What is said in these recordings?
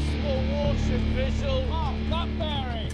possible warship visual. Mark that bearing.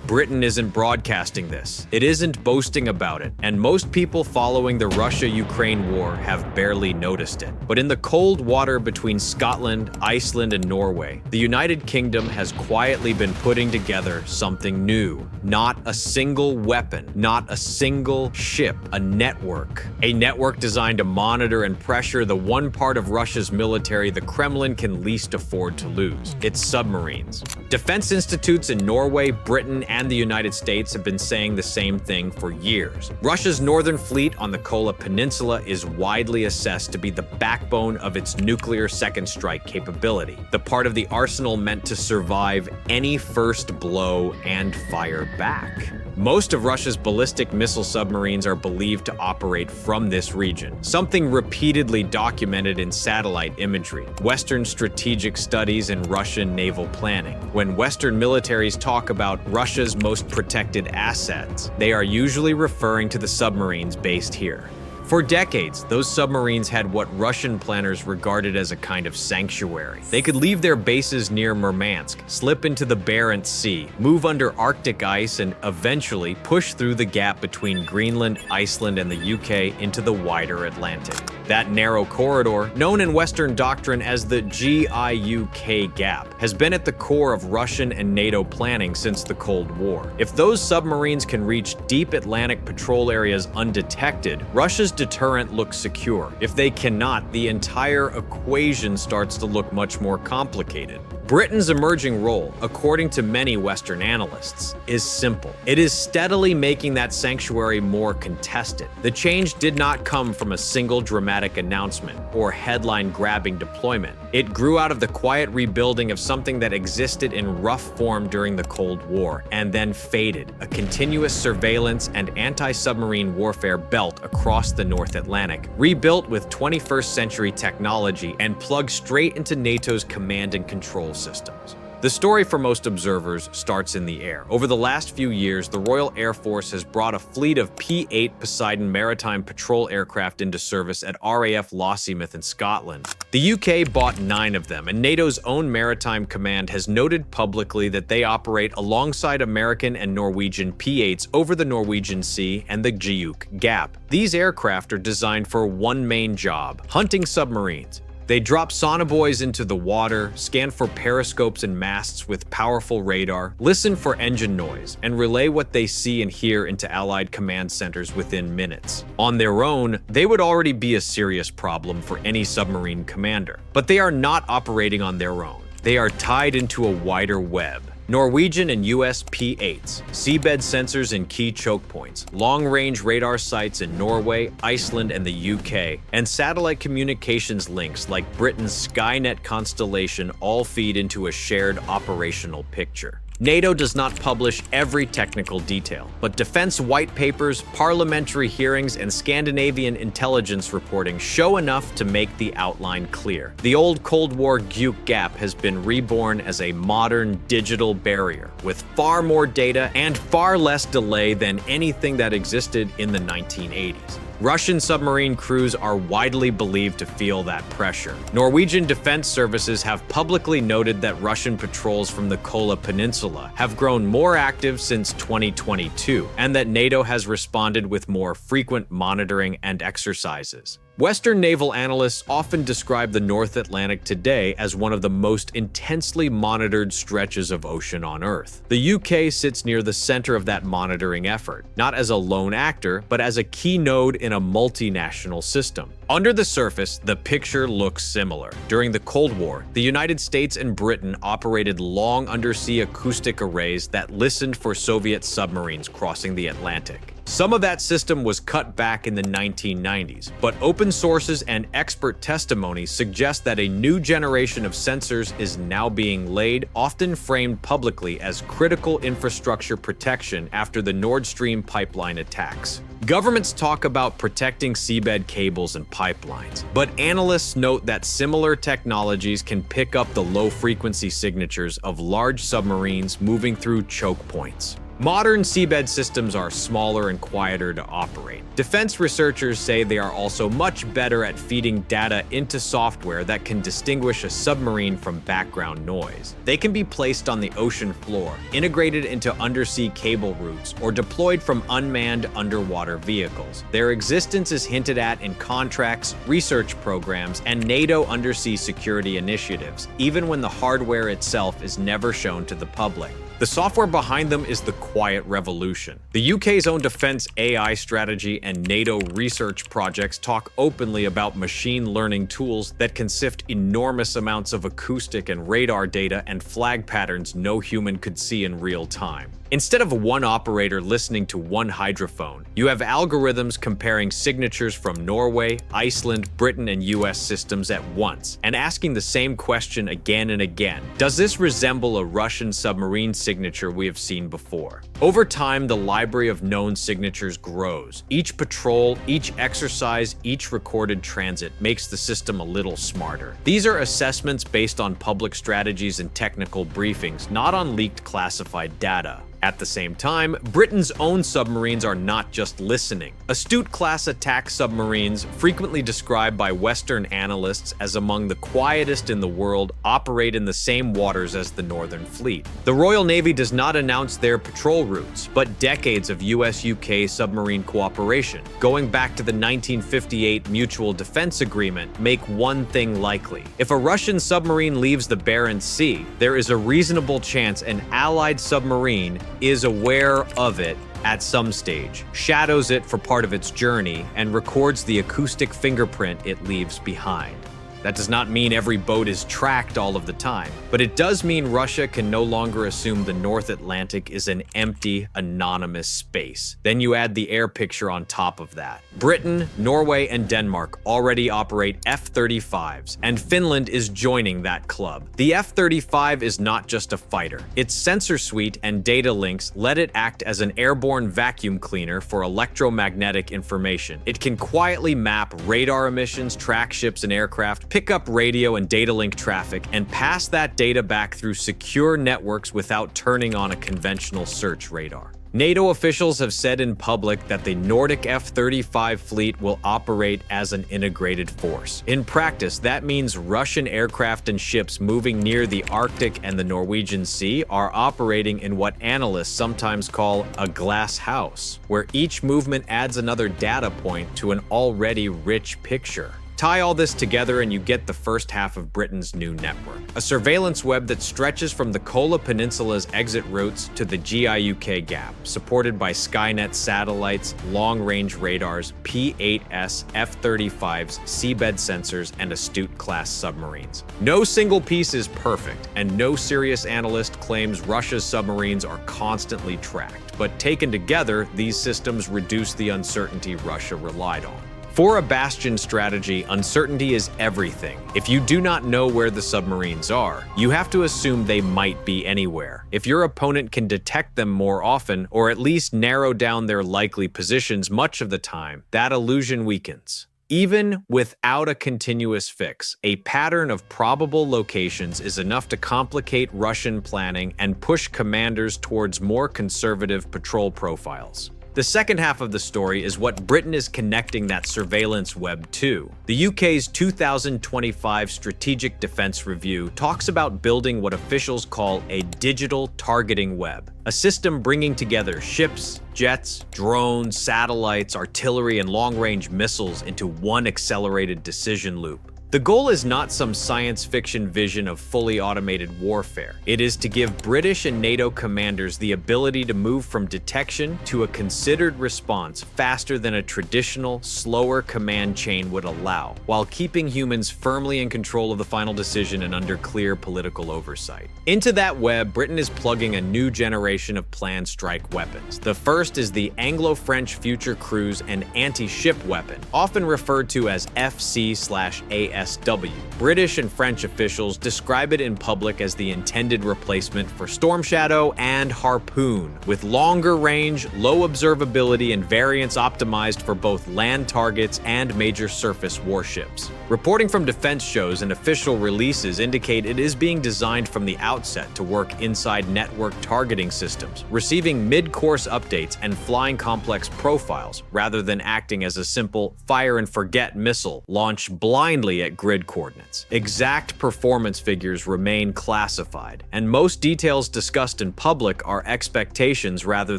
Britain isn't broadcasting this. It isn't boasting about it, and most people following the Russia-Ukraine war have barely noticed it. But in the cold water between Scotland, Iceland, and Norway, the United Kingdom has quietly been putting together something new. Not a single weapon, not a single ship, a network. A network designed to monitor and pressure the one part of Russia's military the Kremlin can least afford to lose: its submarines. Defense institutes in Norway, Britain, and the United States have been saying the same thing for years. Russia's northern fleet on the Kola Peninsula is widely assessed to be the backbone of its nuclear second strike capability, the part of the arsenal meant to survive any first blow and fire back. Most of Russia's ballistic missile submarines are believed to operate from this region, something repeatedly documented in satellite imagery, Western strategic studies, and Russian naval planning. When Western militaries talk about Russia's most protected assets, they are usually referring to the submarines based here. For decades, those submarines had what Russian planners regarded as a kind of sanctuary. They could leave their bases near Murmansk, slip into the Barents Sea, move under Arctic ice, and eventually push through the gap between Greenland, Iceland, and the UK into the wider Atlantic. That narrow corridor, known in Western doctrine as the GIUK Gap, has been at the core of Russian and NATO planning since the Cold War. If those submarines can reach deep Atlantic patrol areas undetected, Russia's deterrent looks secure. If they cannot, the entire equation starts to look much more complicated. Britain's emerging role, according to many Western analysts, is simple. It is steadily making that sanctuary more contested. The change did not come from a single dramatic announcement or headline-grabbing deployment. It grew out of the quiet rebuilding of something that existed in rough form during the Cold War and then faded, a continuous surveillance and anti-submarine warfare belt across the North Atlantic, rebuilt with 21st century technology and plugged straight into NATO's command and control systems. The story for most observers starts in the air. Over the last few years, the Royal Air Force has brought a fleet of P-8 Poseidon maritime patrol aircraft into service at RAF Lossiemouth in Scotland. The UK bought 9 of them, and NATO's own maritime command has noted publicly that they operate alongside American and Norwegian P-8s over the Norwegian Sea and the GIUK Gap. These aircraft are designed for one main job: hunting submarines. They drop sonobuoys into the water, scan for periscopes and masts with powerful radar, listen for engine noise, and relay what they see and hear into Allied command centers within minutes. On their own, they would already be a serious problem for any submarine commander. But they are not operating on their own. They are tied into a wider web. Norwegian and US P-8s, seabed sensors in key choke points, long-range radar sites in Norway, Iceland, and the UK, and satellite communications links like Britain's Skynet constellation all feed into a shared operational picture. NATO does not publish every technical detail, but defense white papers, parliamentary hearings, and Scandinavian intelligence reporting show enough to make the outline clear. The old Cold War GIUK Gap has been reborn as a modern digital barrier, with far more data and far less delay than anything that existed in the 1980s. Russian submarine crews are widely believed to feel that pressure. Norwegian defense services have publicly noted that Russian patrols from the Kola Peninsula have grown more active since 2022, and that NATO has responded with more frequent monitoring and exercises. Western naval analysts often describe the North Atlantic today as one of the most intensely monitored stretches of ocean on Earth. The UK sits near the center of that monitoring effort, not as a lone actor, but as a key node in a multinational system. Under the surface, the picture looks similar. During the Cold War, the United States and Britain operated long undersea acoustic arrays that listened for Soviet submarines crossing the Atlantic. Some of that system was cut back in the 1990s, but open sources and expert testimony suggest that a new generation of sensors is now being laid, often framed publicly as critical infrastructure protection after the Nord Stream pipeline attacks. Governments talk about protecting seabed cables and pipelines, but analysts note that similar technologies can pick up the low-frequency signatures of large submarines moving through choke points. Modern seabed systems are smaller and quieter to operate. Defense researchers say they are also much better at feeding data into software that can distinguish a submarine from background noise. They can be placed on the ocean floor, integrated into undersea cable routes, or deployed from unmanned underwater vehicles. Their existence is hinted at in contracts, research programs, and NATO undersea security initiatives, even when the hardware itself is never shown to the public. The software behind them is the quiet revolution. The UK's own defense AI strategy and NATO research projects talk openly about machine learning tools that can sift enormous amounts of acoustic and radar data and flag patterns no human could see in real time. Instead of one operator listening to one hydrophone, you have algorithms comparing signatures from Norway, Iceland, Britain, and US systems at once, and asking the same question again and again. Does this resemble a Russian submarine signature we have seen before? Over time, the library of known signatures grows. Each patrol, each exercise, each recorded transit makes the system a little smarter. These are assessments based on public strategies and technical briefings, not on leaked classified data. At the same time, Britain's own submarines are not just listening. Astute-class attack submarines, frequently described by Western analysts as among the quietest in the world, operate in the same waters as the Northern Fleet. The Royal Navy does not announce their patrol routes, but decades of US-UK submarine cooperation, going back to the 1958 Mutual Defense Agreement, make one thing likely. If a Russian submarine leaves the Barents Sea, there is a reasonable chance an Allied submarine is aware of it at some stage, shadows it for part of its journey, and records the acoustic fingerprint it leaves behind. That does not mean every boat is tracked all of the time, but it does mean Russia can no longer assume the North Atlantic is an empty, anonymous space. Then you add the air picture on top of that. Britain, Norway, and Denmark already operate F-35s, and Finland is joining that club. The F-35 is not just a fighter. Its sensor suite and data links let it act as an airborne vacuum cleaner for electromagnetic information. It can quietly map radar emissions, track ships and aircraft, pick up radio and data link traffic, and pass that data back through secure networks without turning on a conventional search radar. NATO officials have said in public that the Nordic F-35 fleet will operate as an integrated force. In practice, that means Russian aircraft and ships moving near the Arctic and the Norwegian Sea are operating in what analysts sometimes call a glass house, where each movement adds another data point to an already rich picture. Tie all this together and you get the first half of Britain's new network. A surveillance web that stretches from the Kola Peninsula's exit routes to the GIUK Gap, supported by Skynet satellites, long-range radars, P-8S, F-35s, seabed sensors, and astute-class submarines. No single piece is perfect, and no serious analyst claims Russia's submarines are constantly tracked. But taken together, these systems reduce the uncertainty Russia relied on. For a bastion strategy, uncertainty is everything. If you do not know where the submarines are, you have to assume they might be anywhere. If your opponent can detect them more often, or at least narrow down their likely positions much of the time, that illusion weakens. Even without a continuous fix, a pattern of probable locations is enough to complicate Russian planning and push commanders towards more conservative patrol profiles. The second half of the story is what Britain is connecting that surveillance web to. The UK's 2025 Strategic Defence Review talks about building what officials call a digital targeting web, a system bringing together ships, jets, drones, satellites, artillery, and long-range missiles into one accelerated decision loop. The goal is not some science fiction vision of fully automated warfare. It is to give British and NATO commanders the ability to move from detection to a considered response faster than a traditional, slower command chain would allow, while keeping humans firmly in control of the final decision and under clear political oversight. Into that web, Britain is plugging a new generation of planned strike weapons. The first is the Anglo-French Future Cruise and Anti-Ship Weapon, often referred to as FC/AS. ISW. British and French officials describe it in public as the intended replacement for Storm Shadow and Harpoon, with longer range, low observability, and variants optimized for both land targets and major surface warships. Reporting from defense shows and official releases indicate it is being designed from the outset to work inside network targeting systems, receiving mid-course updates and flying complex profiles, rather than acting as a simple fire-and-forget missile launched blindly at grid coordinates. Exact performance figures remain classified, and most details discussed in public are expectations rather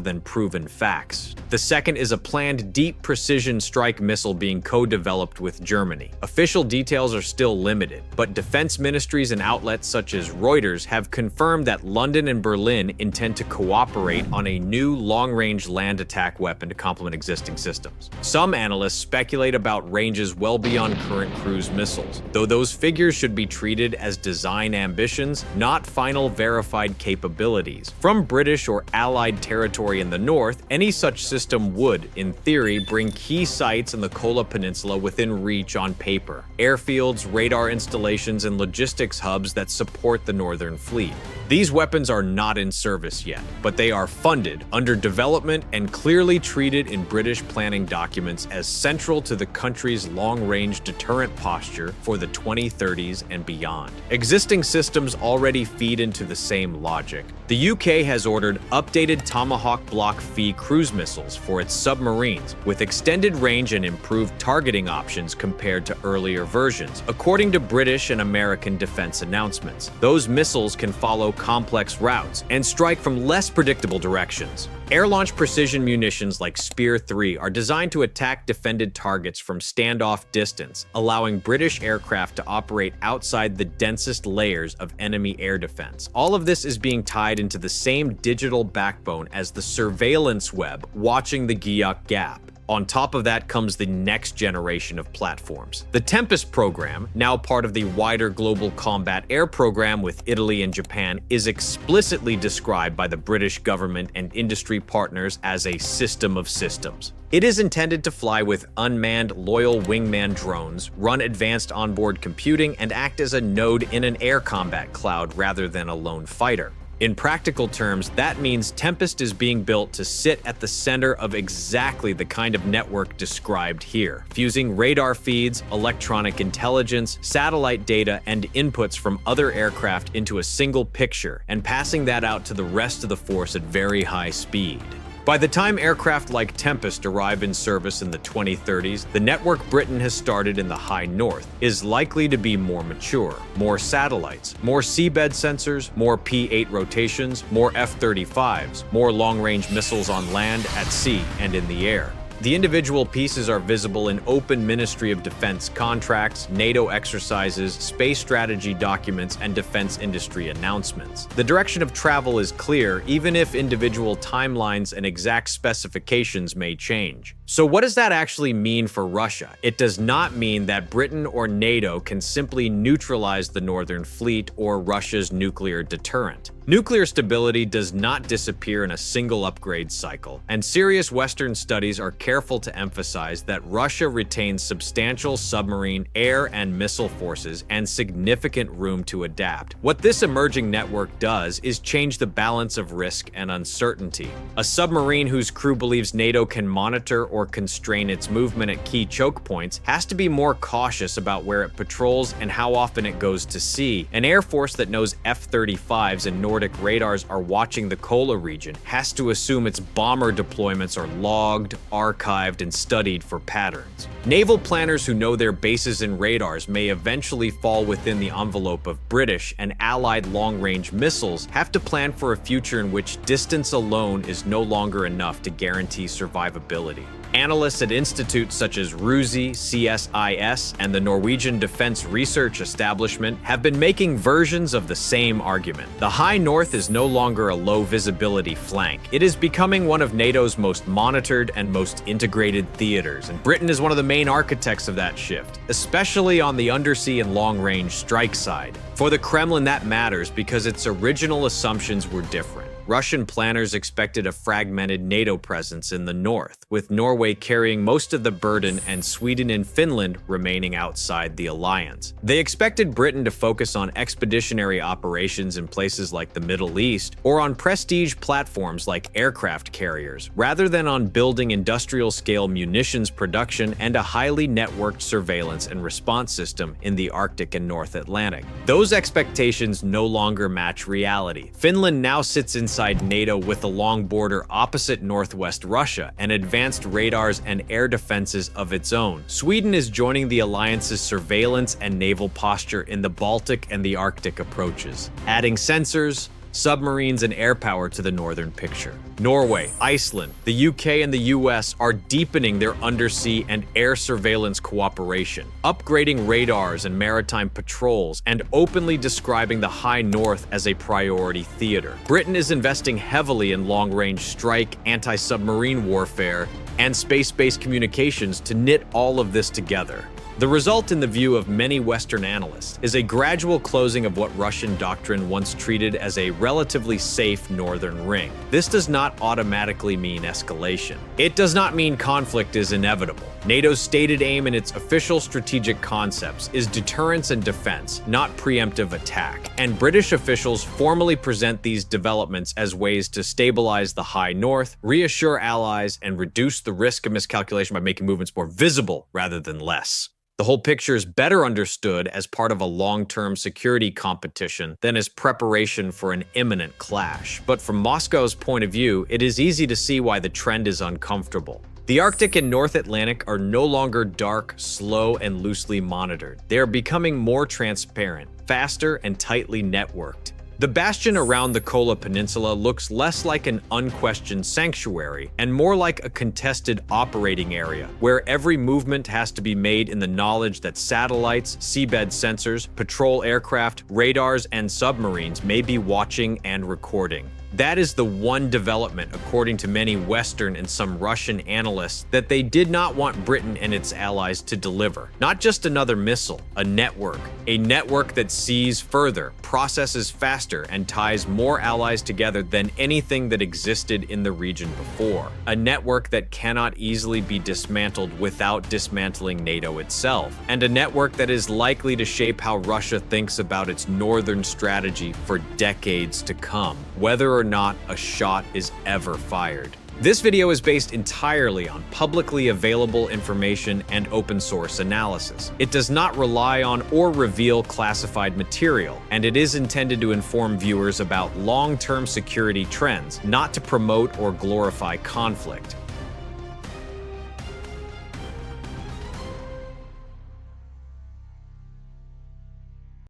than proven facts. The second is a planned deep precision strike missile being co-developed with Germany. Official details are still limited, but defense ministries and outlets such as Reuters have confirmed that London and Berlin intend to cooperate on a new long-range land attack weapon to complement existing systems. Some analysts speculate about ranges well beyond current cruise missiles, though those figures should be treated as design ambitions, not final verified capabilities. From British or Allied territory in the north, any such system would, in theory, bring key sites in the Kola Peninsula within reach on paper: airfields, radar installations, and logistics hubs that support the Northern Fleet. These weapons are not in service yet, but they are funded, under development, and clearly treated in British planning documents as central to the country's long-range deterrent posture for the 2030s and beyond. Existing systems already feed into the same logic. The UK has ordered updated Tomahawk Block V cruise missiles for its submarines, with extended range and improved targeting options compared to earlier versions, according to British and American defense announcements. Those missiles can follow complex routes and strike from less predictable directions. Air-launched precision munitions like Spear 3 are designed to attack defended targets from standoff distance, allowing British aircraft to operate outside the densest layers of enemy air defense. All of this is being tied into the same digital backbone as the surveillance web watching the GIUK Gap. On top of that comes the next generation of platforms. The Tempest program, now part of the wider Global Combat Air Program with Italy and Japan, is explicitly described by the British government and industry partners as a system of systems. It is intended to fly with unmanned loyal wingman drones, run advanced onboard computing, and act as a node in an air combat cloud rather than a lone fighter. In practical terms, that means Tempest is being built to sit at the center of exactly the kind of network described here, fusing radar feeds, electronic intelligence, satellite data, and inputs from other aircraft into a single picture, and passing that out to the rest of the force at very high speed. By the time aircraft like Tempest arrive in service in the 2030s, the network Britain has started in the high north is likely to be more mature. More satellites, more seabed sensors, more P-8 rotations, more F-35s, more long-range missiles on land, at sea, and in the air. The individual pieces are visible in open Ministry of Defense contracts, NATO exercises, space strategy documents, and defense industry announcements. The direction of travel is clear, even if individual timelines and exact specifications may change. So what does that actually mean for Russia? It does not mean that Britain or NATO can simply neutralize the Northern Fleet or Russia's nuclear deterrent. Nuclear stability does not disappear in a single upgrade cycle, and serious Western studies are careful to emphasize that Russia retains substantial submarine, air, and missile forces and significant room to adapt. What this emerging network does is change the balance of risk and uncertainty. A submarine whose crew believes NATO can monitor or constrain its movement at key choke points has to be more cautious about where it patrols and how often it goes to sea. An air force that knows F-35s and Nordic radars are watching the Kola region has to assume its bomber deployments are logged, archived, and studied for patterns. Naval planners who know their bases and radars may eventually fall within the envelope of British and Allied long-range missiles have to plan for a future in which distance alone is no longer enough to guarantee survivability. Analysts at institutes such as RUSI, CSIS, and the Norwegian Defense Research Establishment have been making versions of the same argument. The high north is no longer a low-visibility flank. It is becoming one of NATO's most monitored and most integrated theaters, and Britain is one of the main architects of that shift, especially on the undersea and long-range strike side. For the Kremlin, that matters because its original assumptions were different. Russian planners expected a fragmented NATO presence in the north, with Norway carrying most of the burden and Sweden and Finland remaining outside the alliance. They expected Britain to focus on expeditionary operations in places like the Middle East or on prestige platforms like aircraft carriers, rather than on building industrial-scale munitions production and a highly networked surveillance and response system in the Arctic and North Atlantic. Those expectations no longer match reality. Finland now sits inside NATO with a long border opposite northwest Russia and advanced radars and air defenses of its own. Sweden is joining the alliance's surveillance and naval posture in the Baltic and the Arctic approaches, adding sensors, submarines, and air power to the northern picture. Norway, Iceland, the UK, and the US are deepening their undersea and air surveillance cooperation, upgrading radars and maritime patrols, and openly describing the High North as a priority theater. Britain is investing heavily in long-range strike, anti-submarine warfare, and space-based communications to knit all of this together. The result, in the view of many Western analysts, is a gradual closing of what Russian doctrine once treated as a relatively safe northern ring. This does not automatically mean escalation. It does not mean conflict is inevitable. NATO's stated aim in its official strategic concepts is deterrence and defense, not preemptive attack, and British officials formally present these developments as ways to stabilize the High North, reassure allies, and reduce the risk of miscalculation by making movements more visible rather than less. The whole picture is better understood as part of a long-term security competition than as preparation for an imminent clash. But from Moscow's point of view, it is easy to see why the trend is uncomfortable. The Arctic and North Atlantic are no longer dark, slow, and loosely monitored. They are becoming more transparent, faster, and tightly networked. The bastion around the Kola Peninsula looks less like an unquestioned sanctuary and more like a contested operating area, where every movement has to be made in the knowledge that satellites, seabed sensors, patrol aircraft, radars, and submarines may be watching and recording. That is the one development, according to many Western and some Russian analysts, that they did not want Britain and its allies to deliver. Not just another missile, a network that sees further, processes faster, and ties more allies together than anything that existed in the region before. A network that cannot easily be dismantled without dismantling NATO itself, and a network that is likely to shape how Russia thinks about its northern strategy for decades to come, whether or not a shot is ever fired. This video is based entirely on publicly available information and open source analysis. It does not rely on or reveal classified material, and it is intended to inform viewers about long-term security trends, not to promote or glorify conflict.